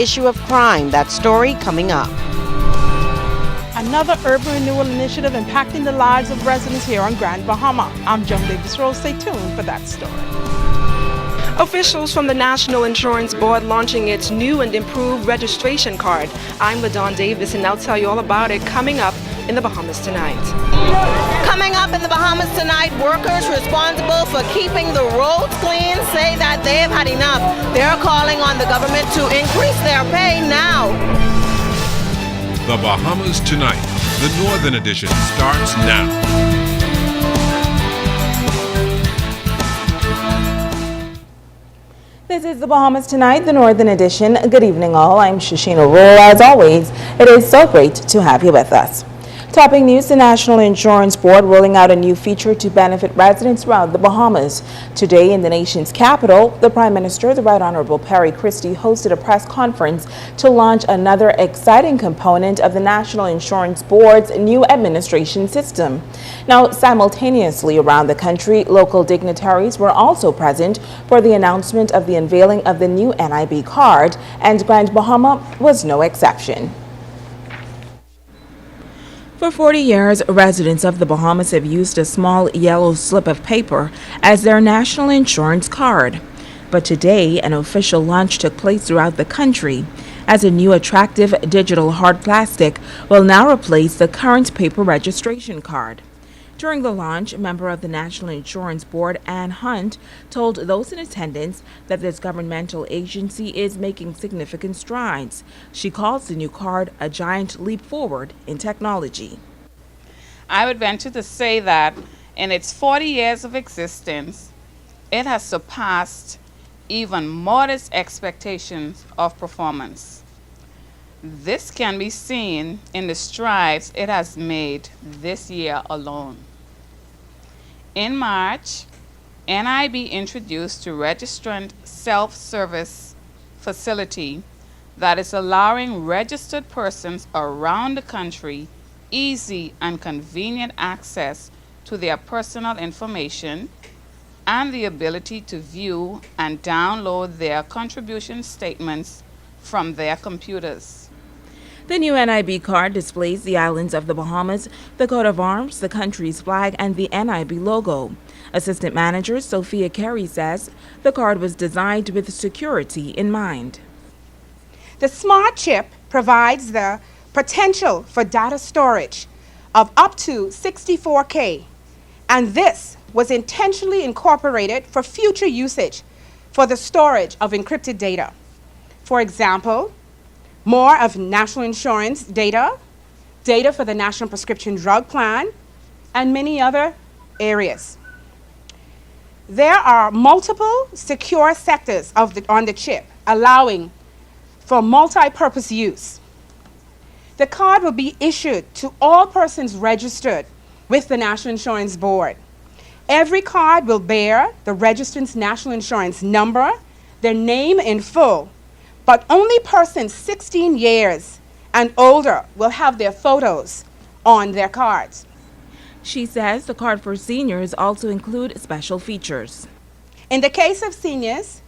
issue of crime. That story coming up. Another urban renewal initiative impacting the lives of residents here on Grand Bahama. I'm Joan Davis Rose. Stay tuned for that story. Officials from the National Insurance Board launching its new and improved registration card. I'm LaDawn Davis, and I'll tell you all about it coming up in the Bahamas tonight. Coming up in the Bahamas tonight, workers responsible for keeping the roads clean say that they have had enough. They're calling on the government to increase their pay now. The Bahamas Tonight, the Northern Edition, starts now. This is the Bahamas Tonight, the Northern Edition. Good evening, all. I'm Shashina Rule. As always, it is so great to have you with us. Topping news, the National Insurance Board rolling out a new feature to benefit residents throughout the Bahamas. Today in the nation's capital, the Prime Minister, the Right Honorable Perry Christie, hosted a press conference to launch another exciting component of the National Insurance Board's new administration system. Now, simultaneously around the country, local dignitaries were also present for the announcement of the unveiling of the new NIB card, and Grand Bahama was no exception. For 40 years, residents of the Bahamas have used a small yellow slip of paper as their national insurance card. But today, an official launch took place throughout the country, as a new attractive digital hard plastic will now replace the current paper registration card. During the launch, a member of the National Insurance Board, Ann Hunt, told those in attendance that this governmental agency is making significant strides. She calls the new card a giant leap forward in technology. I would venture to say that in its 40 years of existence, it has surpassed even modest expectations of performance. This can be seen in the strides it has made this year alone. In March, NIB introduced a registrant self-service facility that is allowing registered persons around the country easy and convenient access to their personal information and the ability to view and download their contribution statements from their computers. The new NIB card displays the islands of the Bahamas, the coat of arms, the country's flag, and the NIB logo. Assistant Manager Sophia Carey says the card was designed with security in mind. The smart chip provides the potential for data storage of up to 64K, and this was intentionally incorporated for future usage for the storage of encrypted data. For example, more of national insurance data, data for the National Prescription Drug Plan, and many other areas. There are multiple secure sectors on the chip, allowing for multi-purpose use. The card will be issued to all persons registered with the National Insurance Board. Every card will bear the registrant's national insurance number, their name in full, but only persons 16 years and older will have their photos on their cards. She says the card for seniors also include special features. In the case of seniors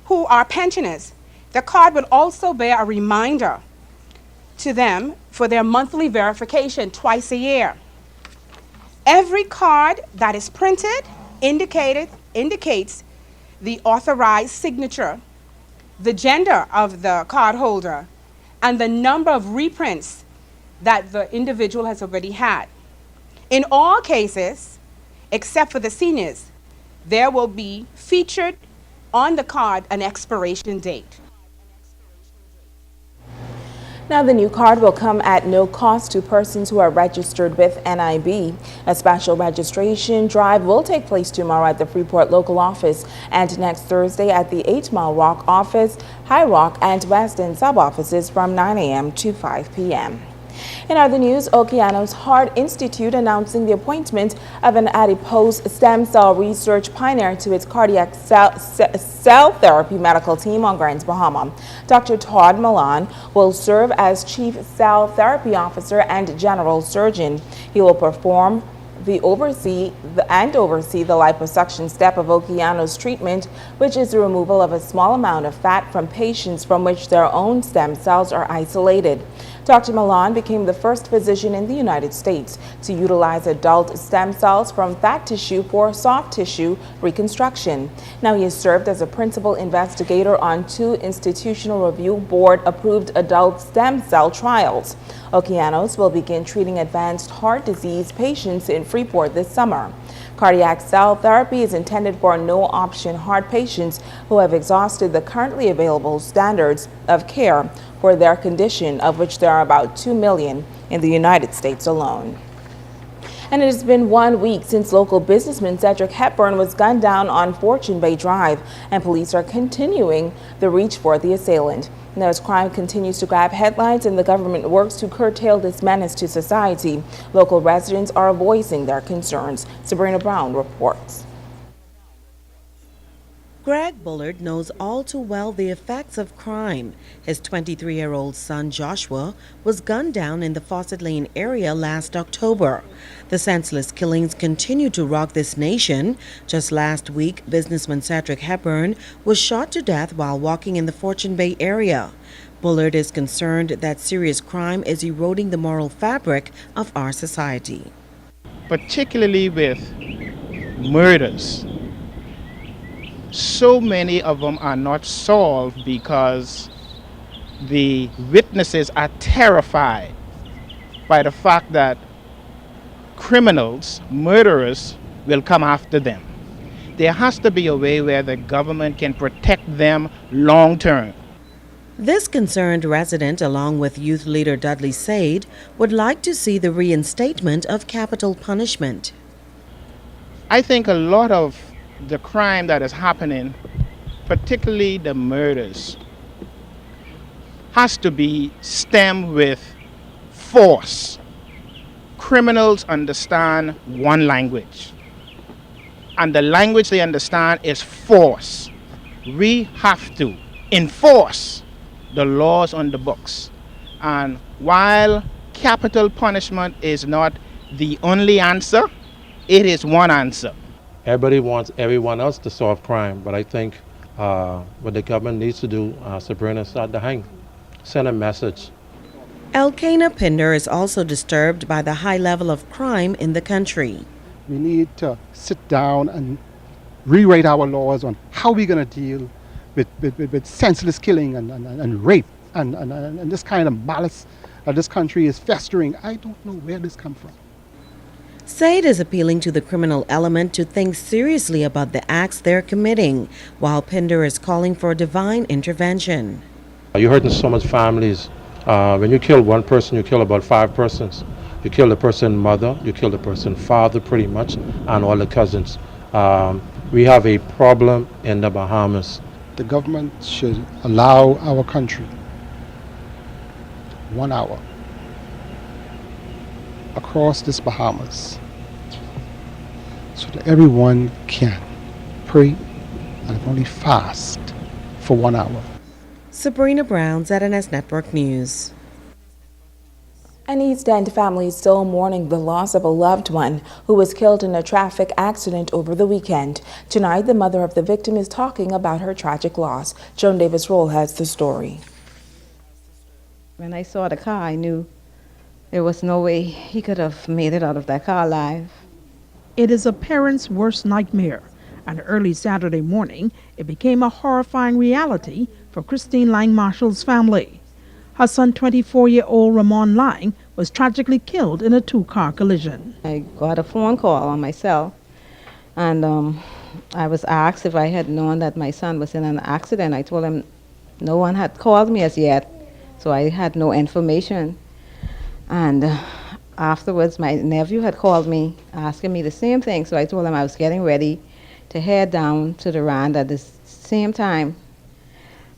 who are pensioners, the card will also bear a reminder to them for their monthly verification twice a year. Every card that is printed indicates the authorized signature, the gender of the cardholder, and the number of reprints that the individual has already had. In all cases, except for the seniors, there will be featured on the card an expiration date. Now, the new card will come at no cost to persons who are registered with NIB. A special registration drive will take place tomorrow at the Freeport local office and next Thursday at the 8 Mile Rock office, High Rock, and West End sub-offices from 9 a.m. to 5 p.m. In other news, Okeanos Heart Institute announcing the appointment of an adipose stem cell research pioneer to its cardiac cell therapy medical team on Grand Bahama. Dr. Todd Milan will serve as Chief Cell Therapy Officer and General Surgeon. He will perform oversee the liposuction step of Okeano's treatment, which is the removal of a small amount of fat from patients from which their own stem cells are isolated. Dr. Milan became the first physician in the United States to utilize adult stem cells from fat tissue for soft tissue reconstruction. Now, he has served as a principal investigator on 2 Institutional Review Board approved adult stem cell trials. Okeanos will begin treating advanced heart disease patients in Freeport this summer. Cardiac cell therapy is intended for no-option heart patients who have exhausted the currently available standards of care for their condition, of which there are about 2 million in the United States alone. And it has been 1 week since local businessman Cedric Hepburn was gunned down on Fortune Bay Drive, and police are continuing the reach for the assailant. Now, as crime continues to grab headlines and the government works to curtail this menace to society, local residents are voicing their concerns. Sabrina Brown reports. Greg Bullard knows all too well the effects of crime. His 23-year-old son Joshua was gunned down in the Fawcett Lane area last October. The senseless killings continue to rock this nation. Just last week, businessman Cedric Hepburn was shot to death while walking in the Fortune Bay area. Bullard is concerned that serious crime is eroding the moral fabric of our society. Particularly with murders. So many of them are not solved because the witnesses are terrified by the fact that criminals, murderers, will come after them. There has to be a way where the government can protect them long term. This concerned resident, along with youth leader Dudley Sade, would like to see the reinstatement of capital punishment. I think a lot of the crime that is happening, particularly the murders, has to be stemmed with force. Criminals understand one language, and the language they understand is force. We have to enforce the laws on the books. And while capital punishment is not the only answer, it is one answer. Everybody wants everyone else to solve crime, but I think what the government needs to do, Sabrina, start to send a message. Elkanah Pinder is also disturbed by the high level of crime in the country. We need to sit down and rewrite our laws on how we're going to deal with senseless killing and rape and this kind of malice that this country is festering. I don't know where this comes from. Sade is appealing to the criminal element to think seriously about the acts they're committing, while Pinder is calling for divine intervention. You're hurting so much families. When you kill one person, you kill about 5 persons. You kill the person's mother, you kill the person's father pretty much, and all the cousins. We have a problem in the Bahamas. The government should allow our country 1 hour across this Bahamas so that everyone can pray and only fast for 1 hour. Sabrina Brown, ZNS Network News. An East End family is still mourning the loss of a loved one who was killed in a traffic accident over the weekend. Tonight, the mother of the victim is talking about her tragic loss. Joan Davis-Roll has the story. When I saw the car, I knew there was no way he could have made it out of that car alive. It is a parent's worst nightmare, and early Saturday morning, it became a horrifying reality for Christine Lang Marshall's family. Her son, 24-year-old Ramon Lang, was tragically killed in a 2-car collision. I got a phone call on my cell, and I was asked if I had known that my son was in an accident. I told him no one had called me as yet, so I had no information. And afterwards, my nephew had called me asking me the same thing, so I told him I was getting ready to head down to the Rand at the same time.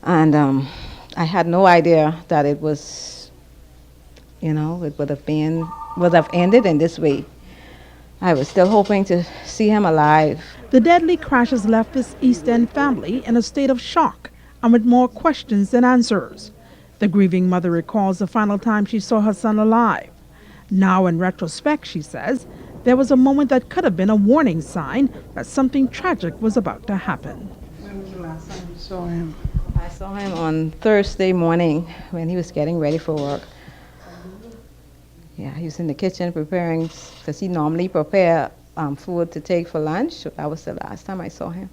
And I had no idea that it was, it would have ended in this way. I was still hoping to see him alive. The deadly crash has left this East End family in a state of shock and with more questions than answers. The grieving mother recalls the final time she saw her son alive. Now, in retrospect, she says, there was a moment that could have been a warning sign that something tragic was about to happen. When was the last time you saw him? I saw him on Thursday morning when he was getting ready for work. Yeah, he was in the kitchen preparing, because he normally prepare food to take for lunch. So that was the last time I saw him.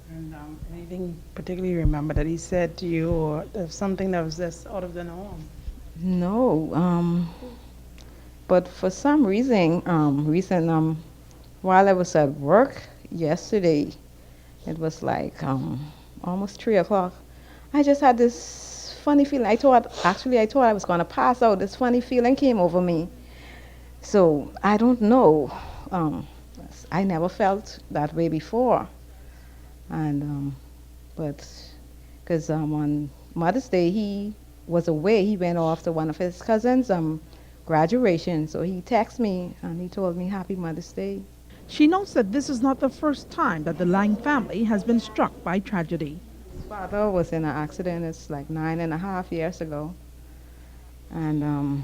And anything particularly you remember that he said to you, or something that was just out of the norm? No, but for some reason, while I was at work yesterday, it was like almost 3 o'clock. I just had this funny feeling. I thought I was going to pass out. This funny feeling came over me. So I don't know. I never felt that way before. And but because on Mother's Day he was away. He went off to one of his cousins' graduation. So he texted me and he told me Happy Mother's Day. She notes that this is not the first time that the Lang family has been struck by tragedy. His father was in an accident. It's like 9.5 years ago. And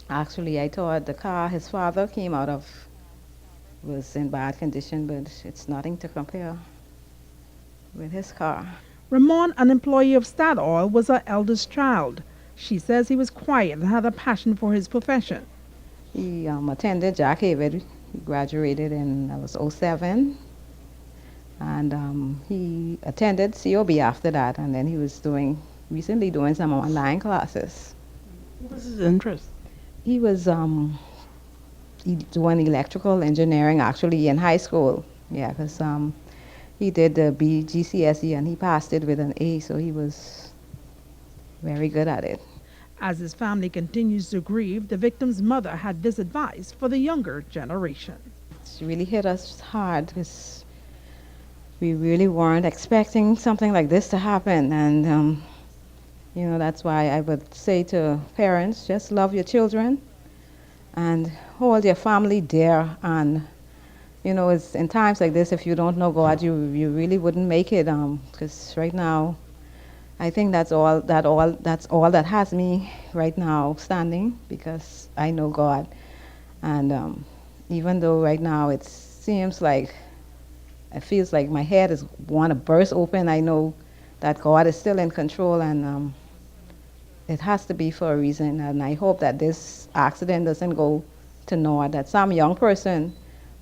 actually, I thought the car his father came out of was in bad condition, but it's nothing to compare with his car. Ramon, an employee of Statoil, was her eldest child. She says he was quiet and had a passion for his profession. He attended Jack Hayward. He graduated in, that was 07. And he attended COB after that, and then he was recently doing some online classes. What was his interest? He was doing electrical engineering actually in high school. Yeah, because he did the GCSE and he passed it with an A, so he was very good at it. As his family continues to grieve, the victim's mother had this advice for the younger generation. It really hit us hard because we really weren't expecting something like this to happen. And, that's why I would say to parents, just love your children and hold your family dear. And, it's in times like this, if you don't know God, you really wouldn't make it. Because right now, I think that's all that has me right now standing, because I know God. And even though right now it feels like my head is want to burst open, I know that God is still in control, and it has to be for a reason. And I hope that this accident doesn't go to naught, that some young person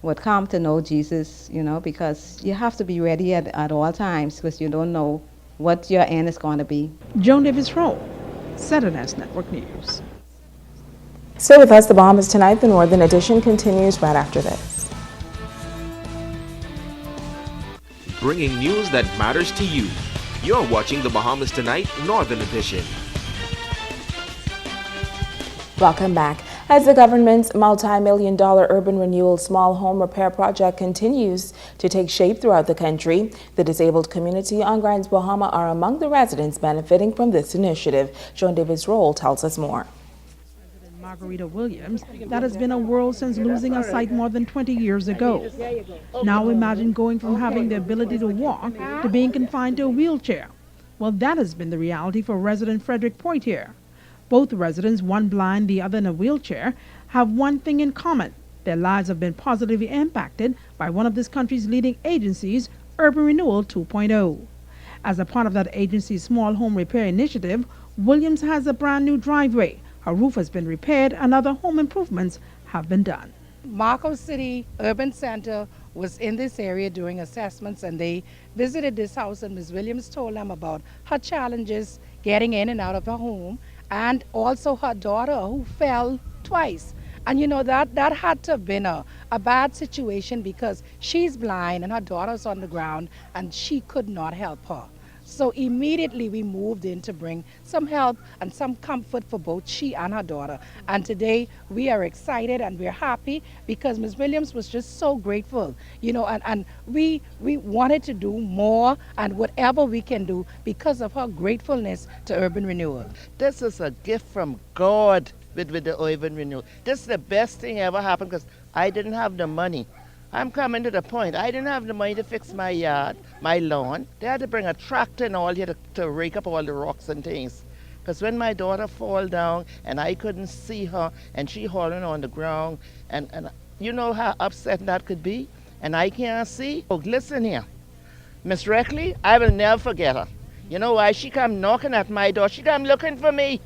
would come to know Jesus, because you have to be ready at all times, because you don't know what your end is going to be. Joan Davis-Rowe, ZNS Network News. Stay with us. The Bahamas Tonight, the Northern Edition, continues right after this. Bringing news that matters to you. You're watching the Bahamas Tonight, Northern Edition. Welcome back. As the government's multi-million-dollar urban renewal small home repair project continues to take shape throughout the country, the disabled community on Grands Bahama are among the residents benefiting from this initiative. Joan Davis-Rowe tells us more. Margarita Williams, that has been a world since losing her sight more than 20 years ago. Now imagine going from having the ability to walk to being confined to a wheelchair. Well, that has been the reality for resident Frederick Poitier. Both residents, one blind, the other in a wheelchair, have one thing in common. Their lives have been positively impacted by one of this country's leading agencies, Urban Renewal 2.0. As a part of that agency's small home repair initiative, Williams has a brand new driveway. Her roof has been repaired and other home improvements have been done. Marco City Urban Center was in this area doing assessments, and they visited this house, and Ms. Williams told them about her challenges getting in and out of her home, and also her daughter who fell twice. And that had to have been a bad situation, because she's blind and her daughter's on the ground and she could not help her. So immediately we moved in to bring some help and some comfort for both she and her daughter. And today we are excited and we're happy, because Ms. Williams was just so grateful, and we wanted to do more and whatever we can do because of her gratefulness to Urban Renewal. This is a gift from God with the Urban Renewal. This is the best thing ever happened, because I didn't have the money. I'm coming to the point. I didn't have the money to fix my yard, my lawn. They had to bring a tractor and all here to rake up all the rocks and things. Because when my daughter fall down and I couldn't see her and she holding on the ground, and you know how upset that could be? And I can't see? Oh, listen here. Miss Reckley, I will never forget her. You know why? She come knocking at my door. She come looking for me.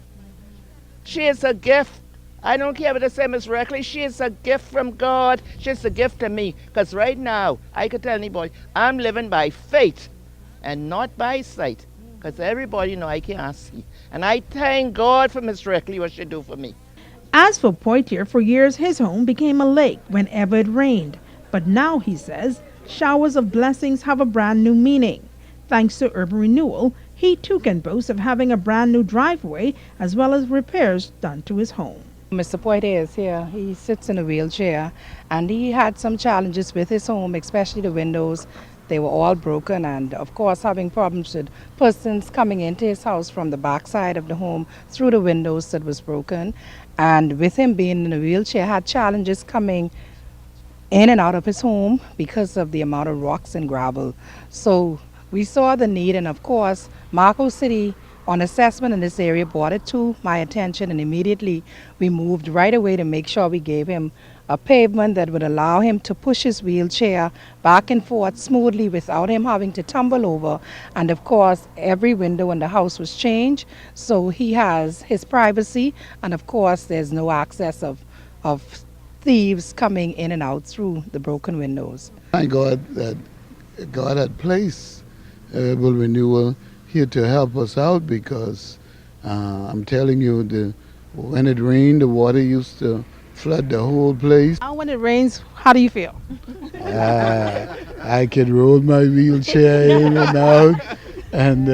She is a gift. I don't care what they say, Miss Reckley. She is a gift from God. She's a gift to me. Because right now, I could tell anybody, I'm living by faith and not by sight. Because everybody know I can't see. And I thank God for Miss Reckley, what she do for me. As for Poitier, for years his home became a lake whenever it rained. But now, he says, showers of blessings have a brand new meaning. Thanks to urban renewal, he too can boast of having a brand new driveway as well as repairs done to his home. Mr. Poitier is here. He sits in a wheelchair and he had some challenges with his home, especially the windows. They were all broken, and of course having problems with persons coming into his house from the back side of the home through the windows that was broken. And with him being in a wheelchair, had challenges coming in and out of his home because of the amount of rocks and gravel. So we saw the need, and of course Marco City on assessment in this area brought it to my attention, and immediately we moved right away to make sure we gave him a pavement that would allow him to push his wheelchair back and forth smoothly without him having to tumble over. And of course, every window in the house was changed, so he has his privacy, and of course there's no access of thieves coming in and out through the broken windows. Thank God that God had placed urban renewal here to help us out, because I'm telling you, when it rained, the water used to flood the whole place. Now when it rains, how do you feel? I can roll my wheelchair in and out, and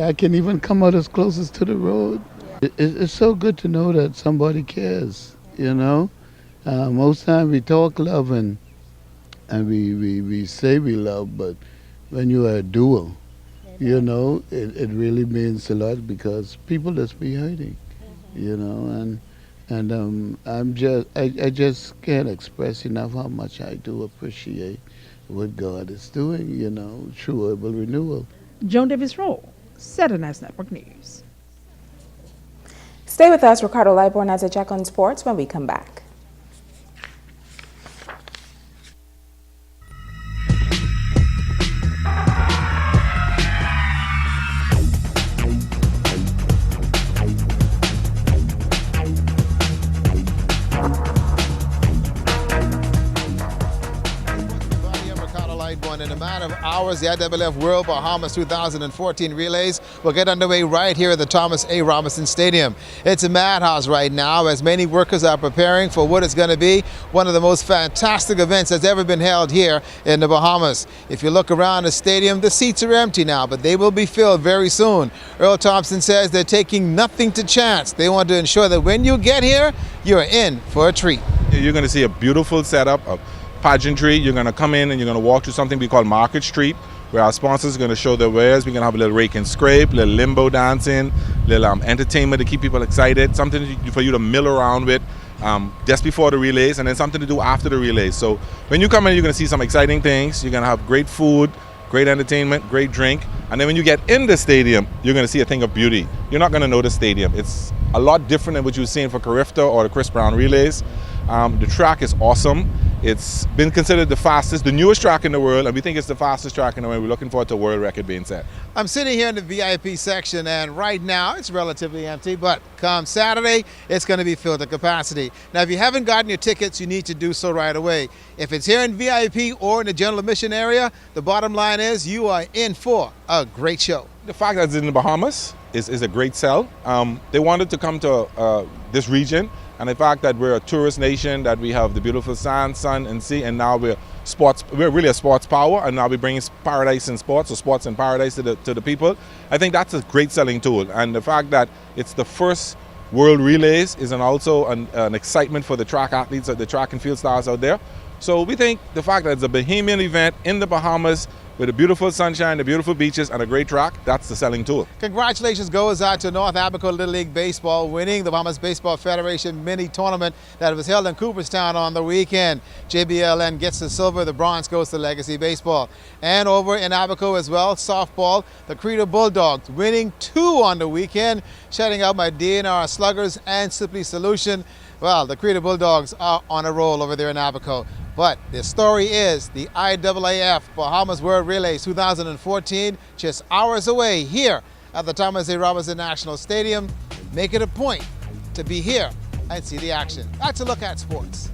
I can even come out as close as to the road. It's so good to know that somebody cares, you know. Most times we talk love and we say we love, but when you are a dual, you know, it really means a lot, because people just be hurting, you know, and I just can't express enough how much I do appreciate what God is doing, you know, through urban renewal. Joan Davis Rowe, ZNS Network News. Stay with us. Ricardo Liborn has a check on sports when we come back. In a matter of hours, the IWF World Bahamas 2014 relays will get underway right here at the Thomas A. Robinson Stadium. It's a madhouse right now as many workers are preparing for what is going to be one of the most fantastic events that's ever been held here in the Bahamas. If you look around the stadium, the seats are empty now, but they will be filled very soon. Earl Thompson says they're taking nothing to chance. They want to ensure that when you get here, you're in for a treat. You're going to see a beautiful setup of pageantry. You're going to come in and you're going to walk through something we call Market Street, where our sponsors are going to show their wares. We're going to have a little rake and scrape, a little limbo dancing, a little entertainment to keep people excited, something for you to mill around with just before the relays, and then something to do after the relays. So when you come in, you're going to see some exciting things. You're going to have great food, great entertainment, great drink, and then when you get in the stadium, you're going to see a thing of beauty. You're not going to know the stadium. It's a lot different than what you've seen for Carifta or the Chris Brown relays. The track is awesome. It's been considered the fastest, the newest track in the world, and we think it's the fastest track in the world. We're looking forward to a world record being set. I'm sitting here in the VIP section, and right now it's relatively empty, but come Saturday, it's going to be filled to capacity. Now, if you haven't gotten your tickets, you need to do so right away. If it's here in VIP or in the general admission area, the bottom line is you are in for a great show. The fact that it's in the Bahamas is a great sell. They wanted to come to this region, and the fact that we're a tourist nation, that we have the beautiful sand, sun, and sea, and now we're really a sports power, and now we're bringing paradise in sports, or sports in paradise to the people. I think that's a great selling tool, and the fact that it's the first World Relays is also an excitement for the track athletes, the track and field stars out there. So we think the fact that it's a Bahamian event in the Bahamas, with the beautiful sunshine, the beautiful beaches, and a great track, that's the selling tool. Congratulations goes out to North Abaco Little League Baseball winning the Bahamas Baseball Federation mini tournament that was held in Cooperstown on the weekend. JBLN gets the silver, the bronze goes to Legacy Baseball. And over in Abaco as well, softball, the Credo Bulldogs winning 2 on the weekend, shutting out my DNR Sluggers and Simply Solution. Well, the Credo Bulldogs are on a roll over there in Abaco. But the story is the IAAF Bahamas World Relays 2014, just hours away here at the Thomas A. Robinson National Stadium. Make it a point to be here and see the action. That's a look at sports.